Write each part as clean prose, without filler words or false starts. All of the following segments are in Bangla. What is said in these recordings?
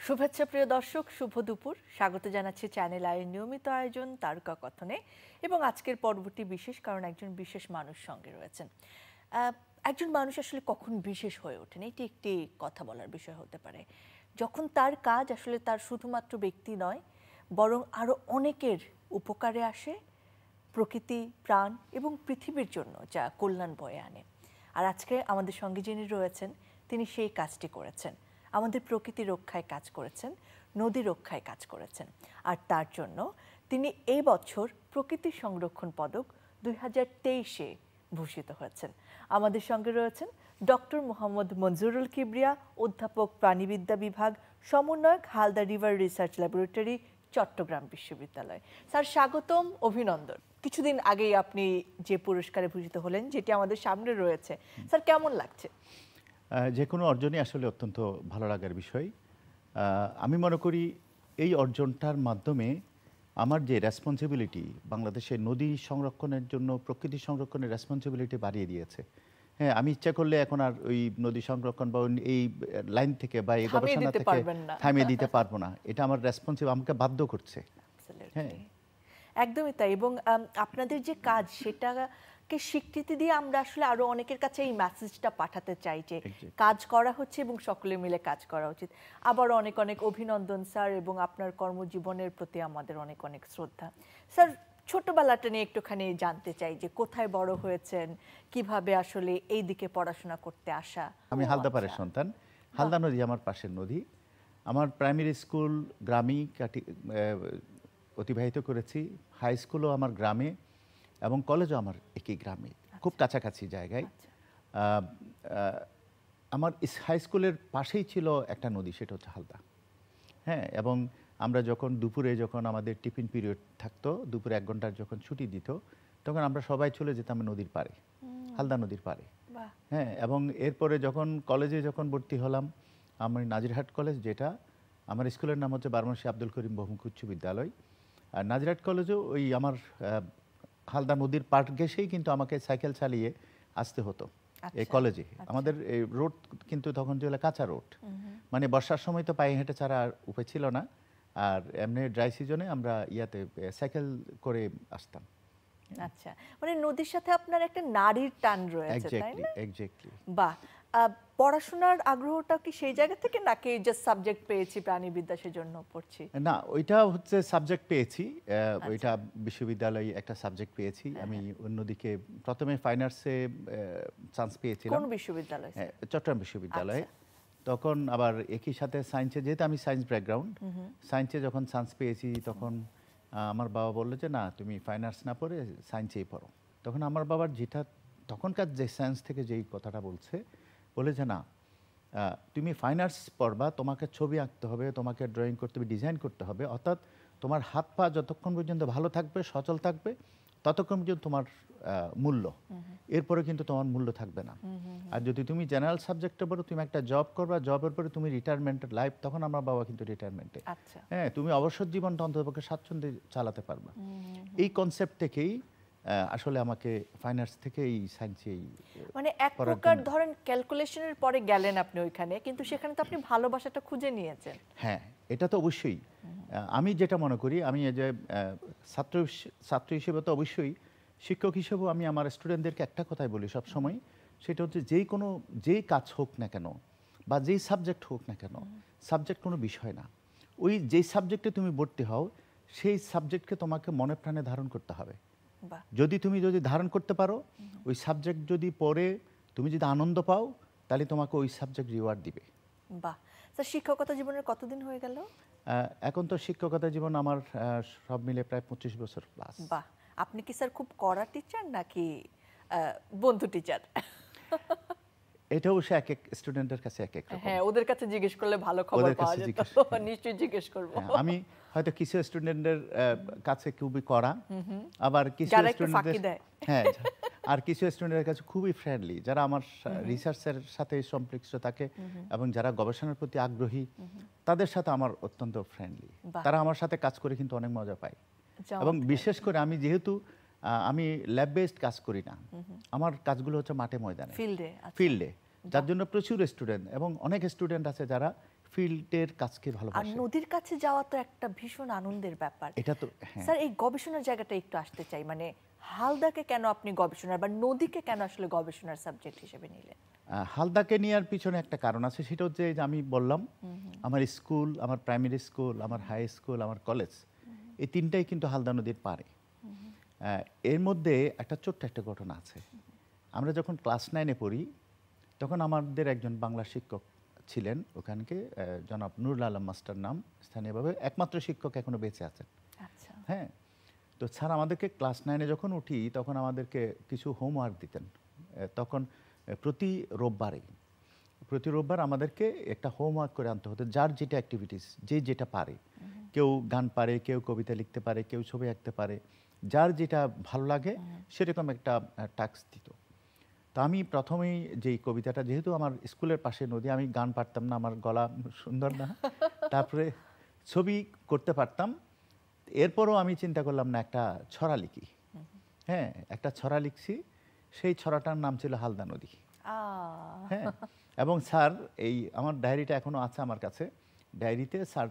শুভেচ্ছা প্রিয় দর্শক, শুভ দুপুর। স্বাগত জানাচ্ছি চ্যানেল আইয়ের নিয়মিত আয়োজন তারকা কথনে এবং আজকের পর্বটি বিশেষ কারণ একজন বিশেষ মানুষ সঙ্গে রয়েছেন। একজন মানুষ আসলে কখন বিশেষ হয়ে ওঠেন এটি একটি কথা বলার বিষয় হতে পারে, যখন তার কাজ আসলে তার শুধুমাত্র ব্যক্তি নয় বরং আরও অনেকের উপকারে আসে, প্রকৃতি, প্রাণ এবং পৃথিবীর জন্য যা কল্যাণ বয়ে আনে। আর আজকে আমাদের সঙ্গে যিনি রয়েছেন তিনি সেই কাজটি করেছেন, আমাদের প্রকৃতি রক্ষায় কাজ করেছেন, নদী রক্ষায় কাজ করেছেন। আর তার জন্য তিনি এই বছর প্রকৃতি সংরক্ষণ পদক 2023-এ ভূষিত হয়েছেন। আমাদের সঙ্গে রয়েছেন ডক্টর মোহাম্মদ মঞ্জুরুল কিবরিয়া, অধ্যাপক, প্রাণীবিদ্যা বিভাগ, সমন্বয়ক, Halda river research laboratory, Chittagong বিশ্ববিদ্যালয়। স্যার স্বাগতম, অভিনন্দন। কিছুদিন আগেই আপনি যে পুরস্কারে ভূষিত হলেন, যেটি আমাদের সামনে রয়েছে, স্যার কেমন লাগছে? যে কোনো অর্জনই আসলে অত্যন্ত ভালো লাগার বিষয়। আমি মনে করি এই অর্জনটার মাধ্যমে আমার যে রেসপন্সিবিলিটি, বাংলাদেশের নদী সংরক্ষণের জন্য প্রকৃতি সংরক্ষণের রেসপন্সিবিলিটি বাড়িয়ে দিয়েছে। হ্যাঁ, আমি ইচ্ছা করলে এখন আর ওই নদী সংরক্ষণ বা এই লাইন থেকে বা এই গবেষণা থেকে থামিয়ে দিতে পারবো না। এটা আমার রেসপন্সিবল, আমাকে বাধ্য করছে। হ্যাঁ, একদমই তাই। এবং আপনাদের যে কাজ সেটাকে স্বীকৃতি দিয়ে আমরা আসলে আরো অনেকের কাছে এই মেসেজটা পাঠাতে চাই যে কাজ করা হচ্ছে এবং সকলে মিলে কাজ করা উচিত। আবার অনেক অনেক অভিনন্দন স্যার, এবং আপনার কর্মজীবনের প্রতি আমাদের অনেক অনেক শ্রদ্ধা। স্যার, ছোটবেলাটা নিয়ে একটুখানি জানতে চাই যে কোথায় বড় হয়েছেন, কিভাবে আসলে এই দিকে পড়াশোনা করতে আসা। আমি হালদাপাড়ের সন্তান। হালদা নদী আমার পাশের নদী। আমার প্রাইমারি স্কুল গ্রামেই অতিবাহিত করেছি, হাই স্কুলও আমার গ্রামে এবং কলেজও আমার একই গ্রামে, খুব কাছাকাছি জায়গায়। আমার হাই স্কুলের পাশেই ছিল একটা নদী, সেটা হচ্ছে হালদা। হ্যাঁ, এবং আমরা যখন আমাদের টিফিন পিরিয়ড থাকতো, দুপুরে 1 ঘন্টার যখন ছুটি দিত, তখন আমরা সবাই চলে যেতাম নদীর পাড়ে, হালদা নদীর পাড়ে। হ্যাঁ, এবং এরপরে কলেজে ভর্তি হলাম, আমার নাজিরহাট কলেজ, যেটা আমার স্কুলের নাম হচ্ছে বারাণসী আব্দুল করিম বহুমুখী উচ্চ বিদ্যালয়। আর নাজিরহাট কলেজেও ওই আমার হালদা নদীর পাড় ঘেঁষেই কিন্তু আমাকে সাইকেল চালিয়ে আসতে হতো এই কলেজে। আমাদের এই রোড কিন্তু তখন ছিল কাঁচা রোড, মানে বর্ষার সময় তো পায়ে হেঁটে ছাড়া আর উপায় ছিল না, আর এমনি ড্রাই সিজনে আমরা সাইকেল করে আসতাম। আচ্ছা, মানে নদীর সাথে আপনার একটা নারীর টান রয়েছে, তাই না? এক্স্যাক্টলি। বাহ। পড়াশোনার আগ্রহটা কি সেই জায়গা থেকে, নাকি জাস্ট সাবজেক্ট পেয়েছি প্রাণীবিদ্যা সেজন্য পড়ছি? না, ওইটা হচ্ছে সাবজেক্ট পেয়েছি, ওইটা বিশ্ববিদ্যালয়ে একটা সাবজেক্ট পেয়েছি। আমি অন্যদিকে প্রথমে ফাইন আর্টসে চান্স পেয়েছিলাম। কোন বিশ্ববিদ্যালয়? চট্টগ্রাম বিশ্ববিদ্যালয়ে। তখন আবার একই সাথে সায়েন্সে, যেহেতু আমি সায়েন্স ব্যাকগ্রাউন্ড, সায়েন্সে যখন চান্স পেয়েছি তখন আমার বাবা বললো যে না, তুমি ফাইন আর্টস না পড়ে সায়েন্সেই পড়ো। তখন আমার বাবার যেটা তখনকার যে সায়েন্স থেকে যেই কথাটা বলে যে না, তুমি ফাইন আর্টস পড়বা, তোমাকে ছবি আঁকতে হবে, তোমাকে ড্রয়িং করতে হবে, ডিজাইন করতে হবে, অর্থাৎ তোমার হাত পা যতক্ষণ পর্যন্ত ভালো থাকবে, সচল থাকবে, ততক্ষণ পর্যন্ত তোমার মূল্য, এরপরে কিন্তু তোমার মূল্য থাকবে না। আর যদি তুমি জেনারেল সাবজেক্টে পড়ো, তুমি একটা জব করবা, জবের পরে তুমি রিটায়ারমেন্টের লাইফ, তখন আমার বাবা কিন্তু রিটায়ারমেন্টে, হ্যাঁ, তুমি অবসর জীবনটা অন্ততপক্ষে স্বাচ্ছন্দ্যে চালাতে পারবা। এই কনসেপ্ট থেকেই আসলে আমাকে ফাইনান্স থেকে এই সায়েন্সে, মানে এক প্রকার ধরেন ক্যালকুলেশনের পরে গেলেন আপনি ওইখানে, কিন্তু সেখানে তো আপনি ভালোবাসাটা খুঁজে নিয়েছেন। হ্যাঁ, এটা তো অবশ্যই। আমি যেটা মনে করি, আমি যে ছাত্র হিসেবে তো অবশ্যই, শিক্ষক হিসেবেও আমি আমার স্টুডেন্টদেরকে একটা কথাই বলি সবসময়, সেটা হচ্ছে যেই কাজ হোক না কেন বা যেই সাবজেক্ট হোক না কেন, সাবজেক্ট কোনো বিষয় না। ওই যেই সাবজেক্টে তুমি ভর্তি হও, সেই সাবজেক্টকে তোমাকে মনে প্রাণে ধারণ করতে হবে। তুমি যদি ধারণ করতে পারো, ওই সাবজেক্ট যদি পড়ে তুমি যদি আনন্দ পাও, তাহলে তোমাকে ওই সাবজেক্ট রিওয়ার্ড দিবে। বাহ। স্যার, শিক্ষকতা জীবনের কতদিন হয়ে গেল? এখন তো শিক্ষকতা জীবন আমার সব মিলে প্রায় 25 বছর প্লাস। বাহ। আপনি কি স্যার খুব কড়া টিচার নাকি বন্ধু টিচার? এটা অবশ্য এক এক স্টুডেন্টের কাছে এক এক রকম। হ্যাঁ, ওদের কাছে জিজ্ঞেস করলে ভালো খবর পাওয়া যেত। নিশ্চয়ই জিজ্ঞেস করব। আমি হয়তো কিছু স্টুডেন্টের কাছে খুবই কড়া, আবার কিছু স্টুডেন্টদের, হ্যাঁ, আর কিছু স্টুডেন্টের কাছে খুবই ফ্রেন্ডলি, যারা আমার রিসার্চের সাথে সম্পৃক্ত থাকে এবং যারা গবেষণার প্রতি আগ্রহী, তাদের সাথে আমার অত্যন্ত ফ্রেন্ডলি। তারা আমার সাথে কাজ করে কিন্তু অনেক মজা পায়। এবং বিশেষ করে আমি যেহেতু আমি ল্যাব বেসড কাজ করি না, আমার কাজগুলো হচ্ছে মাঠে ময়দানে, ফিল্ডে, যার জন্য প্রচুর স্টুডেন্ট এবং অনেক স্টুডেন্ট আছে যারা ফিল্ডের কাজকে আর ভালোবাসে। নদীর কাছে যাওয়া তো একটা ভীষণ আনন্দের ব্যাপার। এটা তো হ্যাঁ, স্যার এই গবেষণার জায়গাটা একটু আসতে চাই, মানে হালদাকে কেন আপনি গবেষণার বা নদীকে কেন আসলে গবেষণার সাবজেক্ট হিসেবে নিলেন? হালদাকে নেওয়ার পিছনে একটা কারণ আছে, সেটা হচ্ছে যে আমি বললাম আমার স্কুল, আমার প্রাইমারি স্কুল, আমার হাই স্কুল, আমার কলেজ, এই তিনটাই কিন্তু হালদা নদীর পাড়ে। এর মধ্যে একটা ছোট্ট একটা ঘটনা আছে। আমরা যখন ক্লাস 9-এ পড়ি তখন আমাদের একজন বাংলা শিক্ষক ছিলেন ওখানকে, জনাব নুরুল আলম মাস্টার নাম, স্থানীয়ভাবে একমাত্র শিক্ষক এখনো বেঁচে আছেন। আচ্ছা, হ্যাঁ, তো স্যার আমাদেরকে ক্লাস 9-এ যখন উঠি তখন আমাদেরকে কিছু হোমওয়ার্ক দিতেন। তখন প্রতি রোববার আমাদেরকে একটা হোমওয়ার্ক করে আনতে হতো, যার যেটা অ্যাক্টিভিটিস, যে যেটা পারে। কেউ গান পারে, কেউ কবিতা লিখতে পারে, কেউ ছবি আঁকতে পারে, যার যেটা ভালো লাগে সেরকম একটা টাস্ক দিত। তো আমি প্রথমেই যেই কবিতাটা, যেহেতু আমার স্কুলের পাশে নদী, আমি গান পারতাম না, আমার গলা সুন্দর না, তারপরে ছবি করতে পারতাম। এরপরও আমি চিন্তা করলাম না, একটা ছড়া লিখি। হ্যাঁ, একটা ছড়া লিখছি, সেই ছড়াটার নাম ছিল হালদা নদী। হ্যাঁ, এবং স্যার, এই আমার ডায়েরিটা এখনো আছে আমার কাছে, ডায়েরিতে স্যার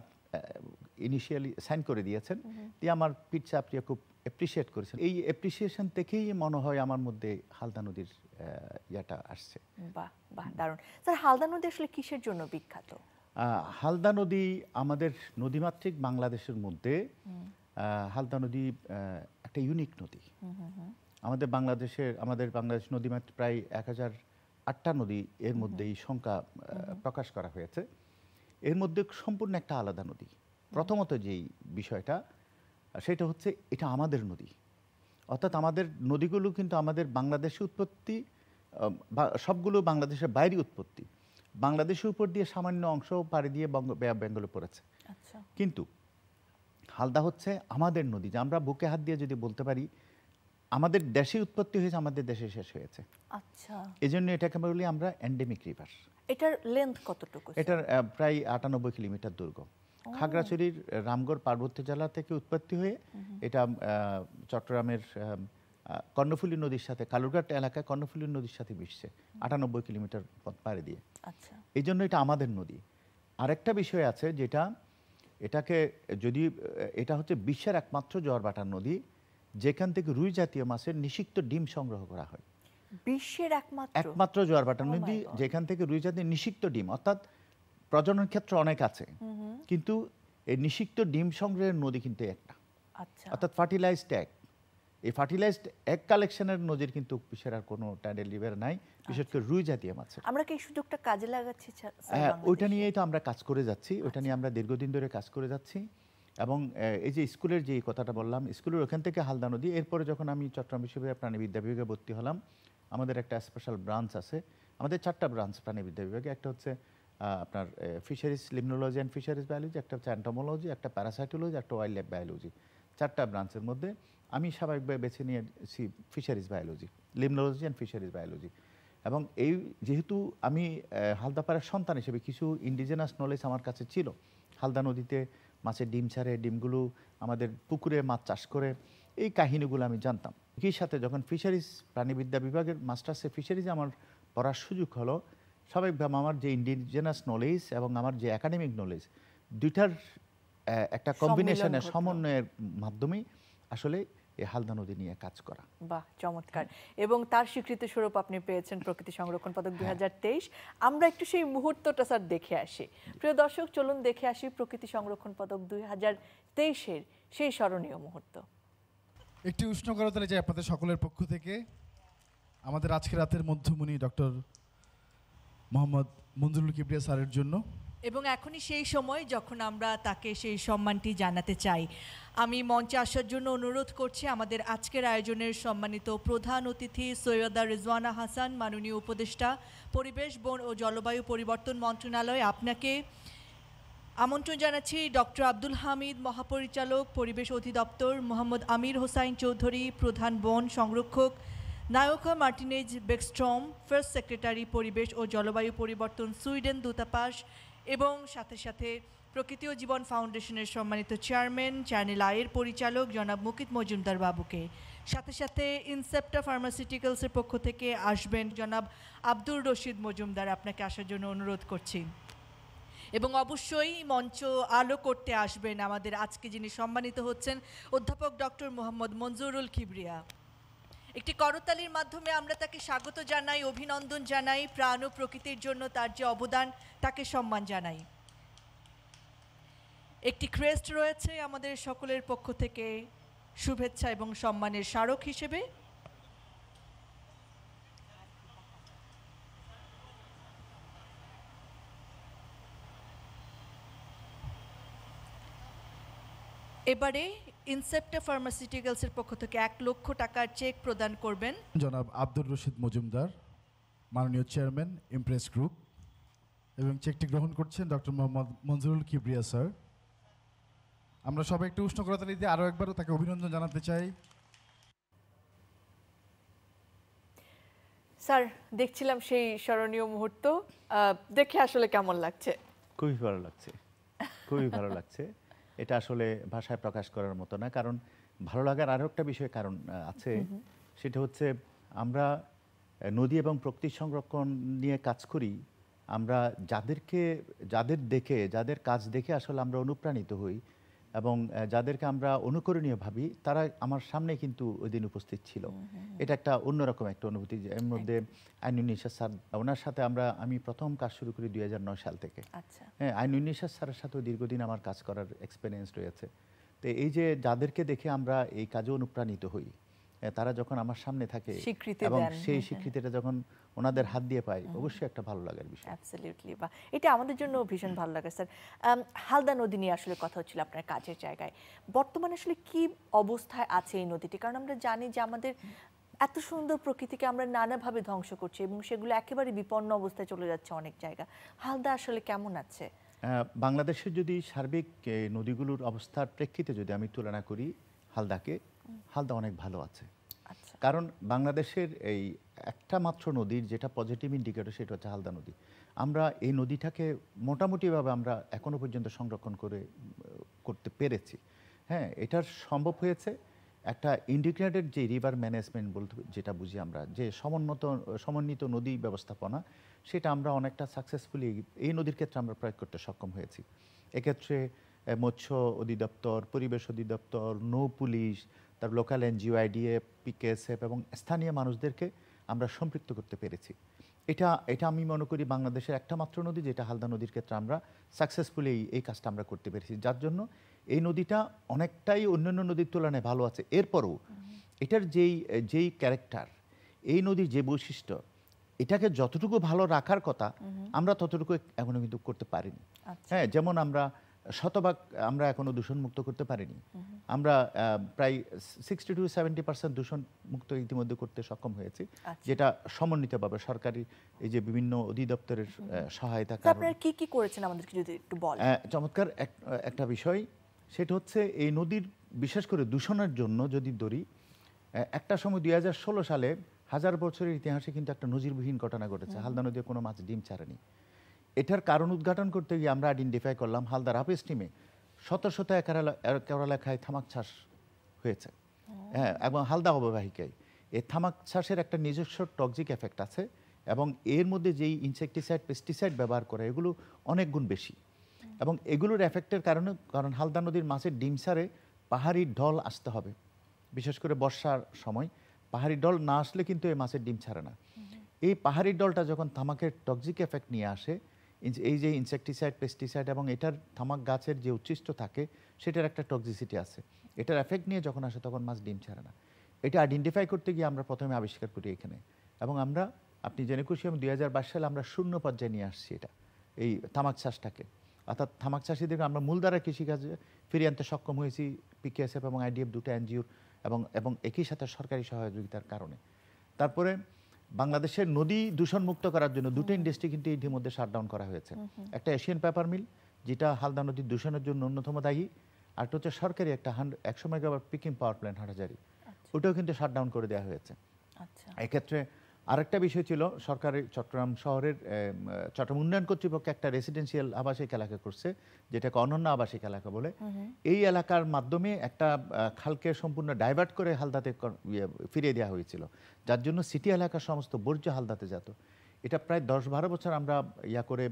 ইনিশিয়ালি সাইন করে দিয়েছেন, দিয়ে আমার পিঠ চাপড়িয়ে খুব অ্যাপ্রিসিয়েট করেছেন। এই অ্যাপ্রিসিয়েশন থেকেই মনে হয় আমার মধ্যে হালদা নদীর ইয়াটা আসছে। বাহ বাহ, দারুণ। স্যার হালদা নদী আসলে কিসের জন্য বিখ্যাত? হালদা নদী আমাদের নদীমাতৃক বাংলাদেশের মধ্যে হালদা নদী একটা ইউনিক নদী। আমাদের বাংলাদেশ নদীমাতৃক প্রায় 1008টা নদী এর মধ্যে এই সংখ্যা প্রকাশ করা হয়েছে। এর মধ্যে সম্পূর্ণ একটা আলাদা নদী। প্রথমত যেই বিষয়টা, সেটা হচ্ছে এটা আমাদের নদী, অর্থাৎ আমাদের নদীগুলো কিন্তু আমাদের বাংলাদেশে উৎপত্তি, সবগুলো বাংলাদেশের বাইরে উৎপত্তি। বাংলাদেশের উপর দিয়ে সামান্য অংশ পাড়ি দিয়ে বে অফ বেঙ্গলে পড়েছে। কিন্তু হালদা হচ্ছে আমাদের নদী, যে আমরা বুকে হাত দিয়ে যদি বলতে পারি আমাদের দেশে উৎপত্তি হয়েছে, আমাদের দেশে শেষ হয়েছে। আচ্ছা, এই জন্য এটাকে বলি আমরা এন্ডেমিক রিভার। এটার লেন্থ কতটুকু? এটার প্রায় 98 কিলোমিটার দৈর্ঘ্য। খাগড়াছড়ির রামগড় পার্বত্য জেলা থেকে উৎপত্তি হয়ে এটা চট্টগ্রামের কর্ণফুলী নদীর সাথে, কালুরঘাট এলাকায় কর্ণফুলী নদীর সাথে মিশছে 98 কিলোমিটার পথ পাড়ি দিয়ে। আচ্ছা, এই জন্য এটা আমাদের নদী। আরেকটা বিষয় আছে, যেটা এটা হচ্ছে বিশ্বের একমাত্র জোয়ারভাটার নদী, যেখান থেকে রুই জাতীয় মাছের নিষিক্ত ডিম সংগ্রহ করা হয়। বিশ্বের একমাত্র জোয়ারভাটার নদী যেখান থেকে রুই জাতীয় নিষিক্ত ডিম, অর্থাৎ প্রজনন ক্ষেত্র অনেক আছে, কিন্তু এই নিষিক্ত ডিম সংগ্রহের নদী কিন্তু একটা। আচ্ছা, অর্থাৎ ফার্টিলাইজড এগ, এই ফার্টিলাইজড এগ কালেকশনের নদীর কিন্তু বিশ্বের আর কোনো টাইডাল রিভার নাই, বিশেষ করে রুই জাতীয় মাছের। আমরা কি এই সুযোগটা কাজে লাগাচ্ছি? ওইটা নিয়েই তো আমরা কাজ করে যাচ্ছি, ওইটা নিয়ে আমরা দীর্ঘদিন ধরে কাজ করে যাচ্ছি। এবং এই যে স্কুলের যে কথাটা বললাম, স্কুলের ওখান থেকে হালদা নদী, এরপরে যখন আমি চট্টগ্রাম বিশ্ববিদ্যালয়ের প্রাণীবিদ্যা বিভাগে ভর্তি হলাম, আমাদের একটা স্পেশাল ব্রাঞ্চ আছে। আমাদের 4টা ব্রাঞ্চ প্রাণীবিদ্যা বিভাগে। একটা হচ্ছে আপনার ফিশারিজ, লিমনোলজি অ্যান্ড ফিশারিজ বায়োলজি, একটা হচ্ছে অ্যান্টোমোলজি, একটা প্যারাসাইটোলজি, একটা ওয়াইল্ড লাইফ বায়োলজি। 4টা ব্রাঞ্চের মধ্যে আমি স্বাভাবিকভাবে বেছে নিয়েছি fisheries biology, limnology and fisheries biology. এবং এই যেহেতু আমি হালদাপাড়ার সন্তান হিসেবে কিছু ইন্ডিজেনাস নলেজ আমার কাছে ছিল। হালদা নদীতে মাছের ডিম ছাড়ে, ডিমগুলো আমাদের পুকুরে মাছ চাষ করে, এই কাহিনীগুলো আমি জানতাম। একই সাথে যখন ফিশারিজ প্রাণীবিদ্যা বিভাগের মাস্টার্সে ফিশারিজে আমার পড়ার সুযোগ হলো, স্বাভাবিকভাবে আমার যে ইন্ডিজেনাস নলেজ এবং আমার যে একাডেমিক নলেজ, দুইটার একটা কম্বিনেশনের সমন্বয়ের মাধ্যমেই আসলে এই হালদা নদী নিয়ে কাজ করা। বাহ, চমৎকার। এবং তার স্বীকৃতি স্বরূপ আপনি পেয়েছেন প্রকৃতি সংরক্ষণ পদক 2023। আমরা একটু সেই মুহূর্তটা স্যার দেখে আসি। প্রিয় দর্শক, চলুন দেখে আসি প্রকৃতি সংরক্ষণ পদক 2023-এর সেই স্মরণীয় মুহূর্ত। একটি উষ্ণ করতালি চাই আপনাদের সকলের পক্ষ থেকে আমাদের আজকে রাতের মধ্যমণি ডক্টর মোহাম্মদ মঞ্জুরুল কিবরিয়া স্যারের জন্য। এবং এখনই সেই সময় যখন আমরা তাকে সেই সম্মানটি জানাতে চাই। আমি মঞ্চে আসার জন্য অনুরোধ করছি আমাদের আজকের আয়োজনের সম্মানিত প্রধান অতিথি সৈয়দা রিজওয়ানা হাসান, মাননীয় উপদেষ্টা, পরিবেশ, বন ও জলবায়ু পরিবর্তন মন্ত্রণালয়। আপনাকে আমন্ত্রণ জানাচ্ছি ডক্টর আব্দুল হামিদ, মহাপরিচালক, পরিবেশ অধিদপ্তর, মোহাম্মদ আমির হোসাইন চৌধুরী, প্রধান বন সংরক্ষক, নায়কা মার্টিনেজ বেকস্ট্রম, ফার্স্ট সেক্রেটারি, পরিবেশ ও জলবায়ু পরিবর্তন, সুইডেন দূতাবাস, এবং সাথে সাথে প্রকৃতি ও জীবন ফাউন্ডেশনের সম্মানিত চেয়ারম্যান, চ্যানেল আয়ের পরিচালক জনাব মুকিত মজুমদার বাবুকে। সাথে সাথে ইনসেপ্টা ফার্মাসিউটিক্যালসের পক্ষ থেকে আসবেন জনাব আব্দুর রশিদ মজুমদার, আপনাকে আসার জন্য অনুরোধ করছি। এবং অবশ্যই মঞ্চ আলো করতে আসবেন আমাদের আজকে যিনি সম্মানিত হচ্ছেন অধ্যাপক ডক্টর মোহাম্মদ মঞ্জুরুল কিবরিয়া। একটি করতালির মাধ্যমে আমরা তাকে স্বাগত জানাই, অভিনন্দন জানাই, প্রাণ ও প্রকৃতির জন্য তার যে অবদান তাকে সম্মান জানাই। একটি ক্রেস্ট রয়েছে আমাদের সকলের পক্ষ থেকে শুভেচ্ছা এবং সম্মানের স্মারক হিসেবে। এবারে ইনসেপ্টা ফার্মাসিউটিক্যালসের পক্ষ থেকে 1 লক্ষ টাকার চেক প্রদান করবেন জনাব আব্দুর রশিদ মজুমদার, মাননীয় চেয়ারম্যান, ইমপ্রেস গ্রুপ, এবং চেকটি গ্রহণ করছেন ডক্টর মোহাম্মদ মঞ্জুরুল কিবরিয়া স্যার। আমরা সবাই একটু উষ্ণ করতালি দিয়ে আরও একবারও তাকে অভিনন্দন জানাতে চাই। স্যার, দেখছিলাম সেই স্মরণীয় মুহূর্ত, দেখে আসলে কেমন লাগছে? খুবই ভালো লাগছে, খুবই ভালো লাগছে। এটা আসলে ভাষায় প্রকাশ করার মতো না, কারণ ভালো লাগার আরও একটা বিষয় কারণ আছে। সেটা হচ্ছে আমরা নদী এবং প্রকৃতি সংরক্ষণ নিয়ে কাজ করি। আমরা যাদের কাজ দেখে আসলে আমরা অনুপ্রাণিত হই এবং যাদেরকে আমরা অনুকরণীয় ভাবি, তারা আমার সামনে কিন্তু ওই দিন উপস্থিত ছিল। এটা একটা অন্যরকম একটা অনুভূতি। এর মধ্যে আইনুন নিশাত স্যার, ওনার সাথে আমি প্রথম কাজ শুরু করি 2009 সাল থেকে। হ্যাঁ, আইনুন নিশাত স্যারের সাথেও দীর্ঘদিন আমার কাজ করার এক্সপিরিয়েন্স রয়েছে। তো এই যে যাদেরকে দেখে আমরা এই কাজে অনুপ্রাণিত হই, তারা যখন আমার সামনে থাকে এবং সেই স্বীকৃতিটা যখন ওনাদের হাত দিয়ে পাই, অবশ্যই একটা ভালো লাগার বিষয়। অ্যাবসলিউটলি, বা এটা আমাদের জন্য ভীষণ ভালো লাগে স্যার। হালদা নদী নিয়ে আসলে কথা হচ্ছিল আপনার কাজের জায়গায়। বর্তমানে আসলে কি অবস্থায় আছে এই নদীটি? কারণ আমরা জানি যে আমাদের এত সুন্দর প্রকৃতিকে আমরা নানাভাবে ধ্বংস করছি এবং সেগুলো একেবারে বিপন্ন অবস্থায় চলে যাচ্ছে অনেক জায়গা। হালদা আসলে কেমন আছে? বাংলাদেশের যদি সার্বিক নদীগুলোর অবস্থার প্রেক্ষিতে যদি আমি তুলনা করি হালদা অনেক ভালো আছে। কারণ বাংলাদেশের এই একটা মাত্র নদীর যেটা পজিটিভ ইন্ডিকেটর, সেটা হচ্ছে হালদা নদী। আমরা এই নদীটাকে মোটামুটিভাবে আমরা এখনো পর্যন্ত সংরক্ষণ করতে পেরেছি। হ্যাঁ, এটার সম্ভব হয়েছে একটা ইন্টিগ্রেটেড যে রিভার ম্যানেজমেন্ট বলতে যেটা বুঝি আমরা, যে সমন্বিত নদী ব্যবস্থাপনা, সেটা আমরা অনেকটা সাকসেসফুলি এই নদীর ক্ষেত্রে আমরা প্রয়োগ করতে সক্ষম হয়েছি। এক্ষেত্রে মৎস্য অধিদপ্তর, পরিবেশ অধিদপ্তর, নৌ পুলিশ, তার লোকাল এনজিও, আইডিএফ, পিকেএসএফ এবং স্থানীয় মানুষদেরকে আমরা সম্পৃক্ত করতে পেরেছি। এটা আমি মনে করি বাংলাদেশের একটা মাত্র নদী যেটা হালদা নদীর ক্ষেত্রে আমরা সাকসেসফুলি এই কাজটা আমরা করতে পেরেছি, যার জন্য এই নদীটা অনেকটাই অন্যান্য নদীর তুলনায় ভালো আছে। এরপরও এটার যেই ক্যারেক্টার, এই নদীর যে বৈশিষ্ট্য, এটাকে যতটুকু ভালো রাখার কথা আমরা ততটুকু এখনো কিন্তু করতে পারিনি। হ্যাঁ, যেমন আমরা শতভাগ আমরা এখনো দূষণমুক্ত করতে পারিনি। আমরা প্রায় 60-70% দূষণমুক্ত ইতিমধ্যে করতে সক্ষম হয়েছি, যেটা সমন্বিতভাবে সরকারি এই যে বিভিন্ন অধিদপ্তরের সহায়তা। আপনারা কি কি করেছেন আমাদেরকে যদি একটু বলেন? চমৎকার একটা বিষয়, সেটা হচ্ছে এই নদীর বিশেষ করে দূষণের জন্য যদি ধরি, একটা সময় 2016 সালে 1000 বছরের ইতিহাসে কিন্তু একটা নজিরবিহীন ঘটনা ঘটেছে। হালদা নদীতে কোনো মাছ ডিম ছাড়েনি। এটার কারণ উদ্ঘাটন করতে গিয়ে আমরা আইডেন্টিফাই করলাম হালদার আপ স্ট্রিমে শত শত একর এলাকায় থামাক চাষ হয়েছে। হ্যাঁ, এবং হালদা অববাহিকায় এই থামাক চাষের একটা নিজস্ব টক্সিক এফেক্ট আছে এবং এর মধ্যে যেই ইনসেকটিসাইড, পেস্টিসাইড ব্যবহার করে এগুলো অনেক গুণ বেশি। এবং এগুলোর এফেক্টের কারণ হালদা নদীর মাছের ডিম ছাড়ে পাহাড়ি ঢল আসতে হবে, বিশেষ করে বর্ষার সময় পাহাড়ি ঢল না আসলে কিন্তু এই মাছের ডিম ছাড়ে না। এই পাহাড়ি ঢলটা যখন তামাকের টক্সিক এফেক্ট নিয়ে আসে, এই যে ইনসেকটিসাইড, পেস্টিসাইড এবং এটার তামাক গাছের যে উচ্ছিষ্ট থাকে সেটার একটা টক্সিসিটি আছে, এটার এফেক্ট নিয়ে যখন আসে তখন মাছ ডিম ছাড়ে না। এটা আইডেন্টিফাই করতে গিয়ে আমরা প্রথমে আবিষ্কার করি এখানে, এবং আপনি জেনে খুশি, 2022 সালে আমরা শূন্য পর্যায়ে নিয়ে আসছি এটা, এই তামাক চাষটাকে। অর্থাৎ তামাক চাষিদেরকে আমরা মূলধারা কৃষিকাজে ফিরিয়ে আনতে সক্ষম হয়েছি পিকেএসএফ এবং আইডিএফ দুটো এনজিওর এবং একই সাথে সরকারি সহযোগিতার কারণে। তারপরে বাংলাদেশের নদী দূষণ মুক্ত করার জন্য দুটো ইন্ডাস্ট্রি কিন্তু ইতিমধ্যে শাটডাউন করা হয়েছে। একটা এশিয়ান পেপার মিল, যেটা হালদা নদীর দূষণের জন্য অন্যতম দায়ী, আর হচ্ছে সরকারি একটা 100 megawatt peaking power plant Hathazari, ওটাও কিন্তু শাটডাউন করে দেওয়া হয়েছে। এক্ষেত্রে আরেকটা বিষয় ছিল, সরকারি চট্টগ্রাম শহরের চট্টগ্রাম উন্নয়ন কর্তৃপক্ষ একটা রেসিডেন্সিয়াল আবাসিক এলাকা করছে, যেটাকে অনন্য আবাসিক এলাকা বলে। এই এলাকার মাধ্যমে একটা খালকে সম্পূর্ণ ডাইভার্ট করে হালদাতে ফিরিয়ে দেওয়া হয়েছিল, যার জন্য সিটি এলাকার সমস্ত বর্জ্য হালদাতে যেত। এটা প্রায় 10-12 বছর আমরা ইয়া করে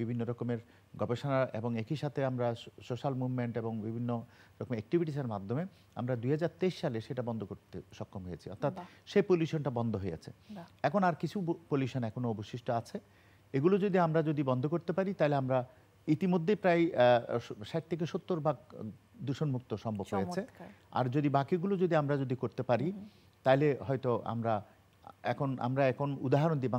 বিভিন্ন রকমের গবেষণা এবং একই সাথে আমরা সোশ্যাল মুভমেন্ট এবং বিভিন্ন রকম অ্যাক্টিভিটিসের মাধ্যমে আমরা 2023 সালে সেটা বন্ধ করতে সক্ষম হয়েছি, অর্থাৎ সেই পলিউশনটা বন্ধ হয়েছে। এখন আর কিছু পলিউশন এখনো অবশিষ্ট আছে, এগুলো যদি আমরা বন্ধ করতে পারি তাহলে আমরা ইতিমধ্যে প্রায় 60-70% দূষণমুক্ত সম্ভব হয়েছে। আর যদি বাকিগুলো আমরা করতে পারি তাহলে হয়তো আমরা এখন উদাহরণ দিই,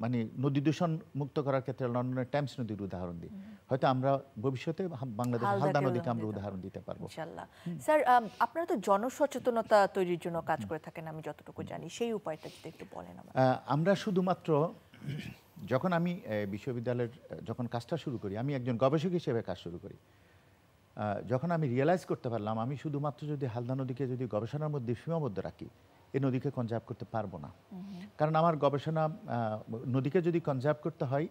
মানে নদী দূষণ মুক্ত করার ক্ষেত্রে লন্ডনের টাইমস নদীর উদাহরণ দিই, হয়তো আমরা ভবিষ্যতে বাংলাদেশের হালদা নদীকে আমরা উদাহরণ দিতে পারবো ইনশাআল্লাহ। স্যার, আপনারা তো জনসচেতনতা তৈরির জন্য কাজ করে থাকেন, আমি যতটুকু জানি, সেই উপায়টা যদি একটু বলেন আমাদের। আমরা শুধুমাত্র যখন আমি বিশ্ববিদ্যালয়ের যখন কাজটা শুরু করি, আমি একজন গবেষক হিসেবে কাজ শুরু করি, যখন আমি রিয়েলাইজ করতে পারলাম আমি শুধুমাত্র হালদা নদীকে গবেষণার মধ্যে সীমাবদ্ধ রাখি, এই নদীকে কনজার্ভ করতে পারবো না। কারণ আমার গবেষণা নদীকে কনজার্ভ করতে হয়,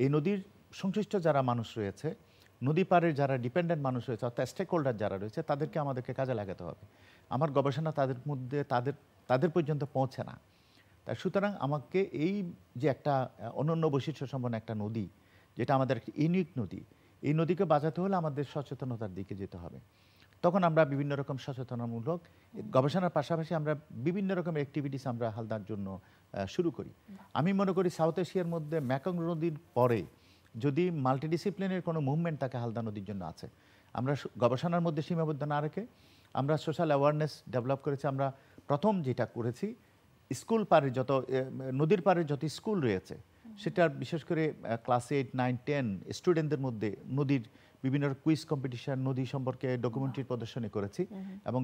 এই নদীর সংশ্লিষ্ট যারা মানুষ রয়েছে, নদী পাড়ের যারা ডিপেন্ডেন্ট মানুষ রয়েছে, অর্থাৎ স্টেক হোল্ডার যারা রয়েছে, আমাদেরকে কাজে লাগাতে হবে। আমার গবেষণা তাদের মধ্যে তাদের পর্যন্ত পৌঁছে না। তাই সুতরাং আমাকে এই যে একটা অনন্য বৈশিষ্ট্য সম্পন্ন একটা নদী, যেটা আমাদের একটা ইউনিক নদী, এই নদীকে বাঁচাতে হলে আমাদের সচেতনতার দিকে যেতে হবে। তখন আমরা বিভিন্ন রকম সচেতনামূলক গবেষণার পাশাপাশি আমরা বিভিন্ন রকমের অ্যাক্টিভিটিস আমরা হালদার জন্য শুরু করি। আমি মনে করি সাউথ এশিয়ার মধ্যে মেকং নদীর পরে যদি মাল্টিডিসিপ্লিনের কোনো মুভমেন্ট থাকে হালদা নদীর জন্য আছে। আমরা গবেষণার মধ্যে সীমাবদ্ধ না রেখে আমরা সোশ্যাল অ্যাওয়ারনেস ডেভেলপ করেছি। আমরা প্রথম যেটা করেছি, স্কুল পাড়ের নদীর পাড়ের যত স্কুল রয়েছে, সেটা বিশেষ করে ক্লাস 8, 9, 10 স্টুডেন্টদের মধ্যে নদীর বিভিন্ন কুইজ কম্পিটিশন, নদী সম্পর্কে ডকুমেন্টারি প্রদর্শনী করেছি এবং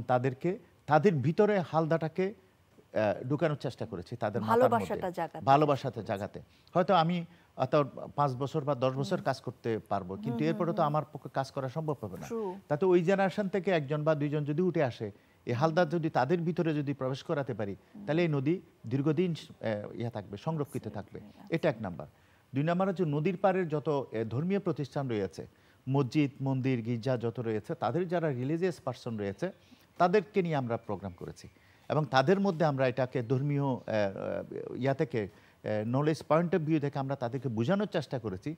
তাদের ভিতরে হালদাটাকে ঢুকানোর চেষ্টা করেছি, তাদের ভালোবাসাতে জাগাতে। হয়তো আমি 5 বছর বা 10 বছর কাজ করতে পারবো, কিন্তু এরপরে তো আমার পক্ষে কাজ করা সম্ভব হবে না। তাতে ওই জেনারেশন থেকে একজন বা দুইজন যদি উঠে আসে, এই হালদা তাদের ভিতরে প্রবেশ করাতে পারি, তাহলে এই নদী দীর্ঘদিন থাকবে, সংরক্ষিত থাকবে। এটা 1 নাম্বার। 2 নাম্বার হচ্ছে নদীর পাড়ের যত ধর্মীয় প্রতিষ্ঠান রয়েছে, মসজিদ, মন্দির, গির্জা যত রয়েছে, তাদের যারা রিলিজিয়াস পার্সন রয়েছে, তাদেরকে নিয়ে আমরা প্রোগ্রাম করেছি এবং তাদের মধ্যে আমরা এটাকে ধর্মীয় থেকে নলেজ পয়েন্ট অফ ভিউ থেকে আমরা তাদেরকে বোঝানোর চেষ্টা করেছি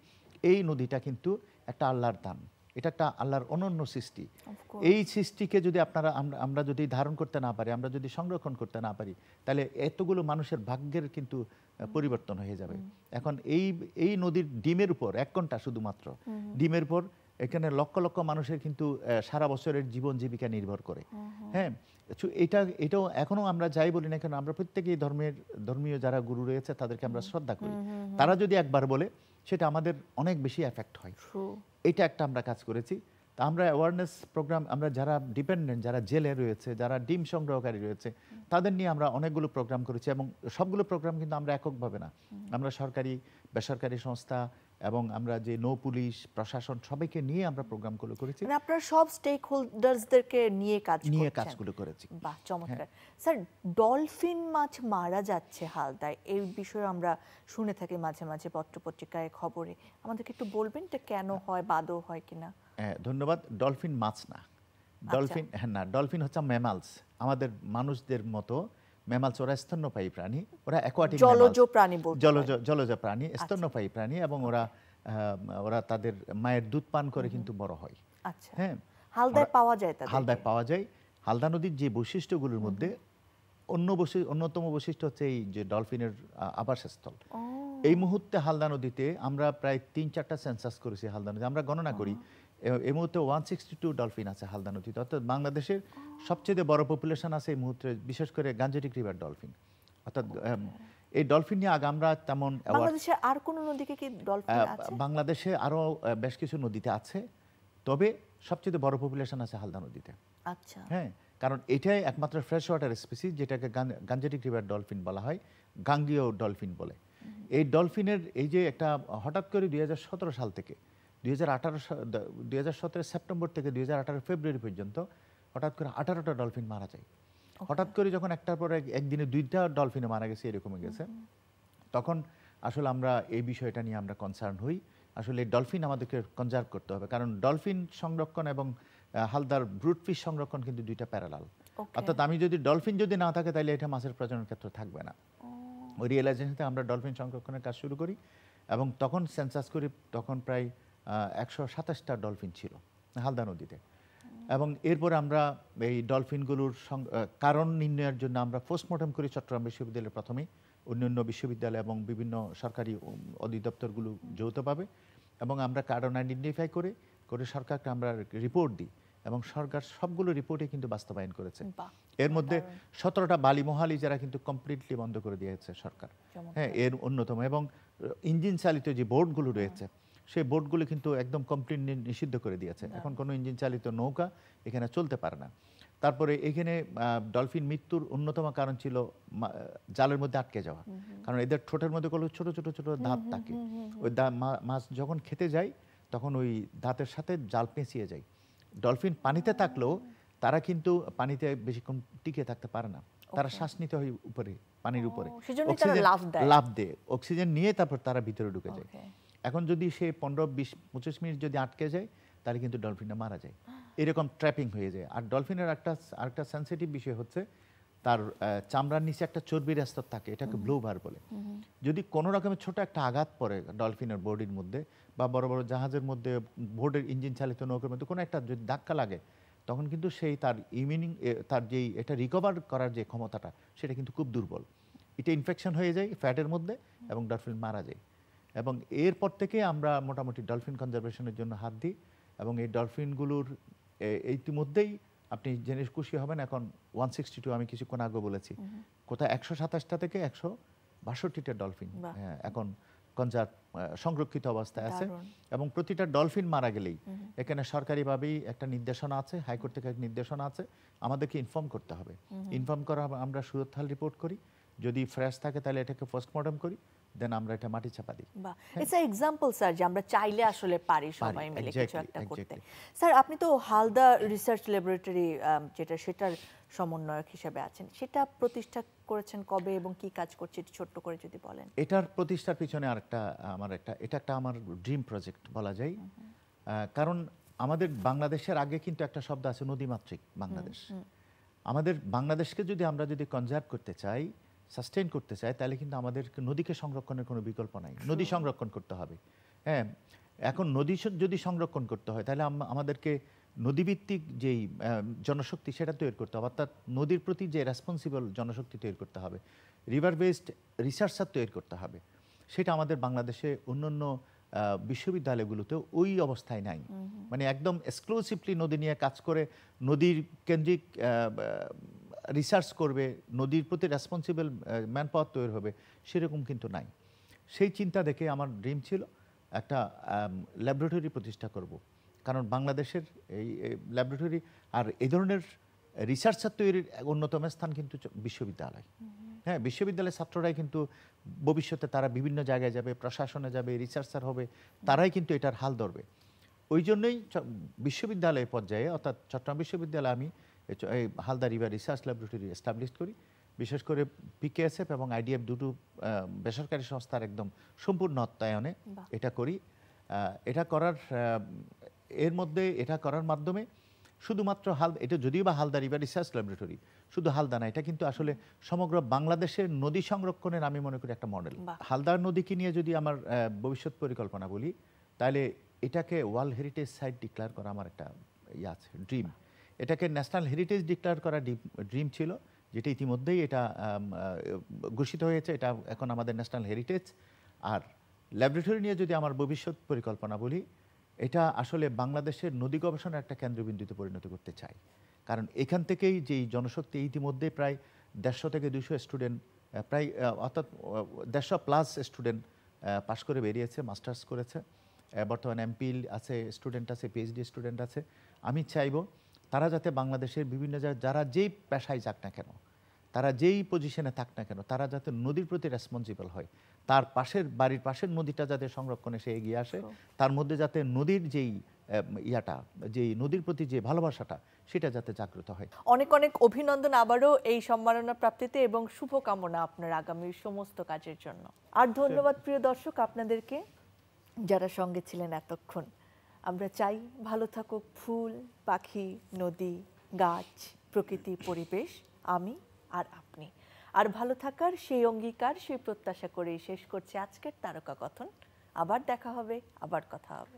এই নদীটা কিন্তু একটা আল্লাহর দান, এটা একটা আল্লাহর অনন্য সৃষ্টি। এই সৃষ্টিকে যদি আমরা যদি ধারণ করতে না পারি, আমরা যদি সংরক্ষণ করতে না পারি, তাহলে এতগুলো মানুষের ভাগ্যের কিন্তু পরিবর্তন হয়ে যাবে। এখন এই নদীর ডিমের উপর 1 ঘন্টা শুধুমাত্র ডিমের উপর এখানে লক্ষ লক্ষ মানুষের কিন্তু সারা বছরের জীবন জীবিকা নির্ভর করে। হ্যাঁ, এটাও এখনো আমরা যাই বলি না কেন, আমরা প্রত্যেকেই ধর্মীয় যারা গুরু রয়েছে তাদেরকে আমরা শ্রদ্ধা করি। তারা যদি একবার বলে, সেটা আমাদের অনেক বেশি এফেক্ট হয়। এটা একটা আমরা কাজ করেছি। তা আমরা অ্যাওয়ারনেস প্রোগ্রাম, আমরা যারা ডিপেন্ডেন্ট, যারা জেলে রয়েছে, যারা ডিম সংগ্রহকারী রয়েছে, তাদের নিয়ে আমরা অনেকগুলো প্রোগ্রাম করেছি এবং সবগুলো প্রোগ্রাম কিন্তু আমরা এককভাবে না, আমরা সরকারি বেসরকারি সংস্থা এবং আমরা যে নৌ পুলিশ প্রশাসন সবাইকে নিয়ে আমরা প্রোগ্রামগুলো করেছি। মানে আপনারা সব স্টেক হোল্ডার্সদেরকে নিয়ে কাজগুলো করেছি। বাহ, চমৎকার। স্যার, ডলফিন মাছ মারা যাচ্ছে হালদায়, এই বিষয়ে আমরা শুনে থাকি মাঝে মাঝে পত্রপত্রিকায়, খবরে। আমাদেরকে একটু বলবেন এটা কেন হয়, বাদও হয় কিনা? ধন্যবাদ। ডলফিন মাছ না, ডলফিন না, ডলফিন হচ্ছে ম্যামালস, আমাদের মানুষদের মতো ম্যামালস। ওরা স্তন্যপায়ী প্রাণী, ওরা অ্যাকোয়াটিক জলজ প্রাণী, জলজ প্রাণী, স্তন্যপায়ী প্রাণী এবং ওরা তাদের মায়ের দুধ পান করে কিন্তু বড় হয়। আচ্ছা, হ্যাঁ, হালদায় পাওয়া যায়। হালদা নদীর যে বৈশিষ্ট্যগুলোর মধ্যে অন্যতম বৈশিষ্ট্য হচ্ছে এই যে ডলফিনের আবাসস্থল। এই মুহূর্তে হালদা নদীতে আমরা প্রায় 3-4টা সেন্সাস করেছি হালদা নদী, আমরা গণনা করি। এই মুহূর্তে 162 ডলফিন আছে হালদা নদীতে, অর্থাৎ বাংলাদেশের সবচেয়ে বড় পপুলেশন আছে এই মুহূর্তে, বিশেষ করে গাঞ্জেটিক রিভার ডলফিন। অর্থাৎ এই ডলফিন নিয়ে আগে আমরা তেমন বাংলাদেশে আর কোন নদীকে কি ডলফিন আছে? বাংলাদেশে আরো বেশ কিছু নদীতে আছে, তবে সবচেয়ে বড় পপুলেশন আছে হালদা নদীতে। আচ্ছা, হ্যাঁ, কারণ এটাই একমাত্র ফ্রেশ ওয়াটার স্পিসিস যেটাকে গাঞ্জেটিক রিভার ডলফিন বলা হয়, গাঙ্গীয় ডলফিন বলে। এই ডলফিনের এই যে একটা হঠাৎ করে 2017 সাল থেকে 2017 সেপ্টেম্বর থেকে 2018 ফেব্রুয়ারি পর্যন্ত হঠাৎ করে 18টা ডলফিন মারা যায়। হঠাৎ করে যখন একটার পর একদিনে 2টা ডলফিনে মারা গেছে, এরকম গেছে, তখন আসলে আমরা এই বিষয়টা নিয়ে আমরা কনসার্ন হই। আসলে ডলফিন আমাদেরকে কনজার্ভ করতে হবে, কারণ ডলফিন সংরক্ষণ এবং হালদার ব্রুট ফিশ সংরক্ষণ কিন্তু 2টা প্যারালাল। অর্থাৎ আমি যদি ডলফিন যদি না থাকে, তাহলে এটা মাছের প্রজনন ক্ষেত্র থাকবে না। ওই রিয়েলাইজেশনতে আমরা ডলফিন সংরক্ষণের কাজ শুরু করি এবং তখন সেন্সাস করি, তখন প্রায় 127টা ডলফিন ছিল হালদা নদীতে। এবং এরপরে আমরা এই ডলফিনগুলোর কারণ নির্ণয়ের জন্য আমরা পোস্টমর্টম করি চট্টগ্রাম বিশ্ববিদ্যালয়ের প্রথমেই, অন্যান্য বিশ্ববিদ্যালয় এবং বিভিন্ন সরকারি অধিদপ্তরগুলো যৌথভাবে, এবং আমরা কারণ আইডেন্টিফাই করে সরকারকে আমরা রিপোর্ট দিই এবং সরকার সবগুলো রিপোর্টে কিন্তু বাস্তবায়ন করেছে। এর মধ্যে 17টা বালি মহাল ইজারা কিন্তু কমপ্লিটলি বন্ধ করে দিয়েছে সরকার, হ্যাঁ, এর অন্যতম। এবং ইঞ্জিন চালিত যে বোটগুলো রয়েছে সেই বোটগুলো কিন্তু একদম কমপ্লিট নিষিদ্ধ করে দিয়েছে। এখন কোনো ইঞ্জিন চালিত নৌকা এখানে চলতে পারে না। তারপরে এখানে ডলফিন মৃত্যুর অন্যতম কারণ ছিল জালের মধ্যে আটকে যাওয়া, কারণ এদের ঠোঁটের মধ্যে কোনো ছোট ছোট ছোট দাঁত থাকে। ওই মাছ যখন খেতে যায় তখন ওই দাঁতের সাথে জাল পেঁচিয়ে যায়। ডলফিন পানিতে থাকলেও তারা কিন্তু পানিতে বেশিক্ষণ টিকে থাকতে পারে না, তারা শ্বাস নিতে হয় উপরে, পানির উপরে লাফ দেয়, অক্সিজেন নিয়ে তারপর তারা ভিতরে ঢুকে যায়। এখন যদি সে 15-20-25 মিনিট যদি আটকে যায় তাহলে কিন্তু ডলফিনটা মারা যায়, এরকম ট্র্যাপিং হয়ে যায়। আর ডলফিনের আরেকটা সেন্সিটিভ বিষয় হচ্ছে তার চামড়ার নিচে একটা চর্বির স্তর থাকে, এটাকে ব্লু বার বলে। যদি কোনো রকমের ছোট একটা আঘাত পড়ে ডলফিনের বডির মধ্যে বা বড় বড় জাহাজের মধ্যে, বোর্ডের ইঞ্জিন চালিত নৌকার মধ্যে কোনো একটা যদি ধাক্কা লাগে, তখন কিন্তু সেই তার তার যেই এটা রিকভার করার যে ক্ষমতাটা সেটা কিন্তু খুব দুর্বল। এটা ইনফেকশন হয়ে যায় ফ্যাটের মধ্যে এবং ডলফিন মারা যায়। এবং এরপর থেকে আমরা মোটামুটি ডলফিন কনজারভেশনের জন্য হাত দিই এবং এই ডলফিনগুলোর ইতিমধ্যেই আপনি জেনে খুশি হবেন, এখন 162 আমি কিছুক্ষণ আগে বলেছি, কোথায় 127টা থেকে 162টা ডলফিন এখন সংরক্ষিত অবস্থায় আছে। এবং প্রতিটা ডলফিন মারা গেলেই এখানে সরকারিভাবেই একটা নির্দেশনা আছে, হাইকোর্ট থেকে একটা নির্দেশনা আছে, আমাদেরকে ইনফর্ম করতে হবে। ইনফর্ম করা হবে, আমরা সুরতহাল রিপোর্ট করি, যদি ফ্রেশ থাকে তাহলে এটাকে পোস্টমর্টম করি, দেন আমরা এটা মাটি চাপা দিই। ইটস আ এক্সাম্পল স্যার, যে আমরা চাইলে আসলে পারি সবাই মিলে কিছু একটা করতে। স্যার, আপনি তো হালদা রিসার্চ ল্যাবরেটরি সেটার সমন্বয়ক হিসেবে আছেন, সেটা প্রতিষ্ঠা করেছেন কবে এবং কি কাজ করছে একটু ছোট্ট করে যদি বলেন। এটার প্রতিষ্ঠার পিছনে এটা একটা আমার ড্রিম প্রজেক্ট বলা যায়। কারণ আমাদের বাংলাদেশের আগে কিন্তু একটা শব্দ আছে নদীমাতৃক বাংলাদেশ। আমাদের বাংলাদেশকে আমরা যদি কনজার্ভ করতে চাই, সাস্টেইন করতে চাই, তাহলে কিন্তু আমাদের নদীকে সংরক্ষণের কোনো বিকল্প নাই, নদী সংরক্ষণ করতে হবে। হ্যাঁ, এখন নদী যদি সংরক্ষণ করতে হয় তাহলে আমাদেরকে নদীভিত্তিক যেই জনশক্তি সেটা তৈরি করতে হবে, অর্থাৎ নদীর প্রতি যে রেসপন্সিবল জনশক্তি তৈরি করতে হবে, রিভার বেসড রিসার্চার তৈরি করতে হবে। সেটা আমাদের বাংলাদেশে অন্যান্য বিশ্ববিদ্যালয়গুলোতে ওই অবস্থায় নাই। মানে একদম এক্সক্লুসিভলি নদী নিয়ে কাজ করে নদীর কেন্দ্রিক রিসার্চ করবে, নদীর প্রতি রেসপন্সিবল ম্যান পাওয়ার তৈরি হবে, সেরকম কিন্তু নাই। সেই চিন্তা দেখে আমার ড্রিম ছিল একটা ল্যাবরেটরি প্রতিষ্ঠা করব, কারণ বাংলাদেশের এই ল্যাবরেটরি আর এই ধরনের রিসার্চার তৈরির অন্যতম স্থান কিন্তু বিশ্ববিদ্যালয়। হ্যাঁ, বিশ্ববিদ্যালয়ের ছাত্ররাই কিন্তু ভবিষ্যতে তারা বিভিন্ন জায়গায় যাবে, প্রশাসনে যাবে, রিসার্চার হবে, তারাই কিন্তু এটার হাল ধরবে। ওই জন্যই বিশ্ববিদ্যালয় পর্যায়ে, অর্থাৎ চট্টগ্রাম বিশ্ববিদ্যালয়ে আমি এই Halda river research laboratory establish করি। বিশেষ করে পিকেএসএফ এবং আইডিএফ দুটো বেসরকারি সংস্থার একদম সম্পূর্ণ অর্থায়নে এটা করি। এটা করার মাধ্যমে শুধুমাত্র এটা যদিও বা হালদা রিভার রিসার্চ ল্যাবরেটরি, শুধু হালদা না, এটা কিন্তু আসলে সমগ্র বাংলাদেশের নদী সংরক্ষণের আমি মনে করি একটা মডেল। হালদা নদীকে নিয়ে যদি আমার ভবিষ্যৎ পরিকল্পনা বলি, তাহলে এটাকে ওয়ার্ল্ড হেরিটেজ সাইট ডিক্লেয়ার করা আমার একটা আছে, ড্রিম। এটাকে ন্যাশনাল হেরিটেজ ডিক্লেয়ার করা ড্রিম ছিল, যেটা ইতিমধ্যেই এটা ঘোষিত হয়েছে, এটা এখন আমাদের ন্যাশনাল হেরিটেজ। আর ল্যাবরেটরি নিয়ে যদি আমার ভবিষ্যৎ পরিকল্পনা বলি, এটা আসলে বাংলাদেশের নদী গবেষণার একটা কেন্দ্রবিন্দুতে পরিণত করতে চাই। কারণ এখান থেকেই যেই জনশক্তি ইতিমধ্যে প্রায় 150 থেকে 200 স্টুডেন্ট, প্রায় অর্থাৎ 150+ স্টুডেন্ট পাশ করে বেরিয়েছে, মাস্টার্স করেছে, বর্তমানে এমপিএল আছে, স্টুডেন্ট আছে, পিএইচডি স্টুডেন্ট আছে। আমি চাইব তারা যাতে বাংলাদেশের বিভিন্ন যারা যেই পেশায় যাক না কেন, তারা যেই পজিশনে থাক না কেন, তারা যাতে নদীর প্রতি রেসপন্সিবল হয়, তার বাড়ির পাশের নদীটা যাতে সংরক্ষণে সে এগিয়ে আসে, তার মধ্যে যাতে নদীর যেই নদীর প্রতি যে ভালোবাসাটা সেটা যাতে জাগ্রত হয়। অনেক অনেক অভিনন্দন আবারও এই সম্মাননা প্রাপ্তিতে এবং শুভকামনা আপনার আগামীর সমস্ত কাজের জন্য। আর ধন্যবাদ প্রিয় দর্শক আপনাদেরকে যারা সঙ্গে ছিলেন এতক্ষণ। আমরা চাই ভালো থাকুক ফুল, পাখি, নদী, গাছ, প্রকৃতি, পরিবেশ, আমি আর আপনি। আর ভালো থাকার সেই অঙ্গীকার, সেই প্রত্যাশা করেই শেষ করছি আজকের তারকা কথন। আবার দেখা হবে, আবার কথা হবে।